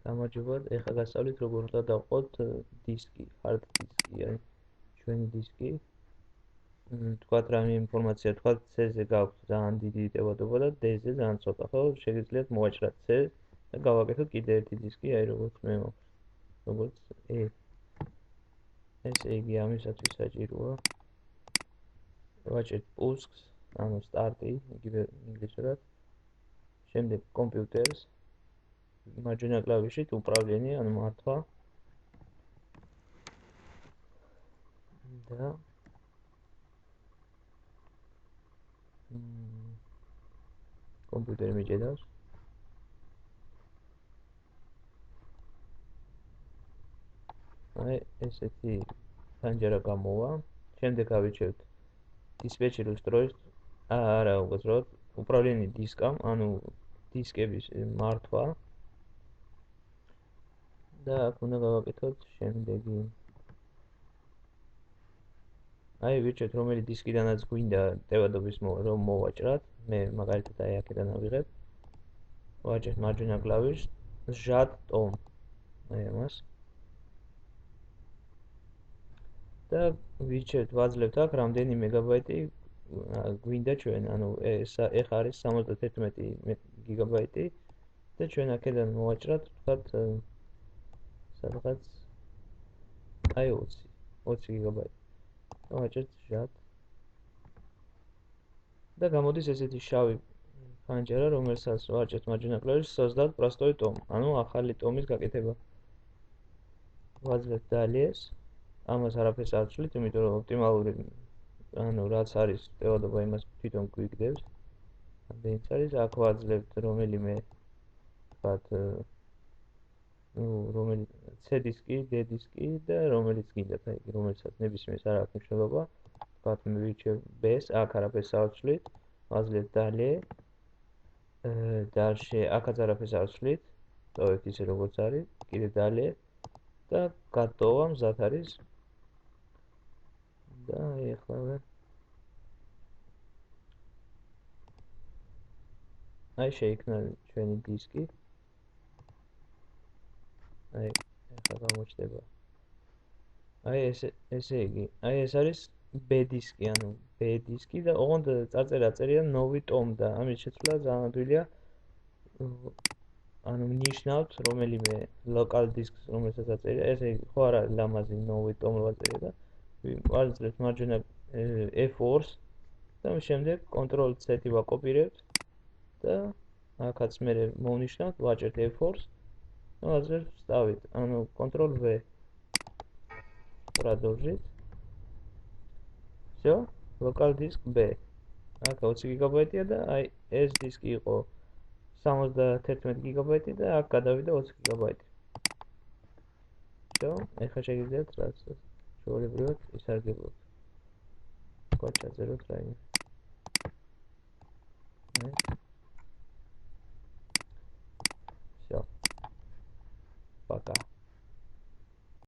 გამარჯობა, ეხლა გასწავლით როგორ უნდა დავყოთ დისკი, hard disk-ი, აი ჩვენი დისკი. თქვათ რამე ინფორმაცია, თქვათ C-ზე გაქვთ ძალიან დიდი ტევადობა და D-ზე ძალიან ცოტა, ხო? შეგიძლიათ მოვაჭრათ C და გავაკეთოთ კიდე ერთი დისკი, აი როგორც მე მაქვს. როგორც E. ესე იგი ამისათვის საჭიროა ვაჭრეთ პუსკს, ანუ სტარტი, იგივე ინგლისურად. შემდეგ კომპიუტერს მარჯვენა კლავიშით უправление, ანუ მართვა და კომპიუტერი მიჭედავს. აი ესეთი თანჯერა გამოვა. შემდეგ ავიჩევთ dispetcher устройств, არა უბრალოდ управление დისკამ, ანუ დისკების მართვა. და აქ უნდა გავაკეთოთ შემდეგი. აი ვიჩვენოთ რომელი დისკიდანაც გვინდა ტევადობის რომ მოვაჭრათ. მე მაგალითად აი აქედან ავიღებ. ვაჭრეთ მარჯვენა კლავიშს ჟად ტომ. აი ამას. და ვიჩვენოთ ვაძლევთ აქ რამდენი მეგაბაიტი გვინდა ჩვენ, ანუ ეს ეხ არის 71 გიგაბაიტი და ჩვენ აქედან მოვაჭრათ, ვთქვათ, სადღაც აი 20 გიგაბაიტი. ვაჭრეთ ჟად. და გამოდის ესეთი შავი ფანჯარა, რომელსაც ვაჭრეთ მარჯვენა კლავიშს создать простой том, ანუ ახალი ტომის გაკეთება. ვაძლევთ დალიეს. ამას არაფერს არ ვცვლით, იმიტომ რომ ოპტიმალური, ანუ რაც არის ტევადობა იმას თვითონ გვიგდებს. ამდენიც არის, აქ ვაძლევთ რომელიმე, ვთქვათ, რომელი C დისკი, D დისკი და რომელიც გინდათ, აი რომელსაც ნებისმიერს არ აქვს მნიშვნელობა. ვთქვათ, მე ვიჩევ B-ს, აქ არაფერს არ ვცვლით, ვაძლევთ დალიე. დალში აქაც არაფერს არ ვცვლით, ტოვებთ ისე როგორც არის, კიდე დალიე და გატოვა მზად არის. და ეხლა აი შეიქმნა ჩვენი დისკი. აი ეხლა გამოჩნდება. აი ესე იგი, აი ეს არის B დისკი, ანუ B დისკი და ოღონდ წარწერა წერია новый том და ამის შეცვლა ძალიან ადვილია. ანუ ნიშნავთ რომელიმე local disks, რომელსაც აწერია, ესე იგი, ხო არ არის ლამაზი новый том ვაწერია და ვაძლევთ მარჯვენა F4-ს და შემდეგ Ctrl-C-ი ვაკოპირებთ და აქაც მე მოვნიშნავთ, ვაჭრეთ F4-ს და ვაძლევთ ვставить, ანუ Ctrl-V. Продолжить. Всё, local disk B. აქ 20 გიგაბაიტია და აი ეს დისკი იყო 71 გიგაბაიტი და აქ გადავიდა 20 გიგაბაიტი. Всё, ეხლა შეგიძლიათ რაც ჩვეულებრივად ისარგებლოთ. თქვა ჩაწეროთ რაიმე. Всё. Пока.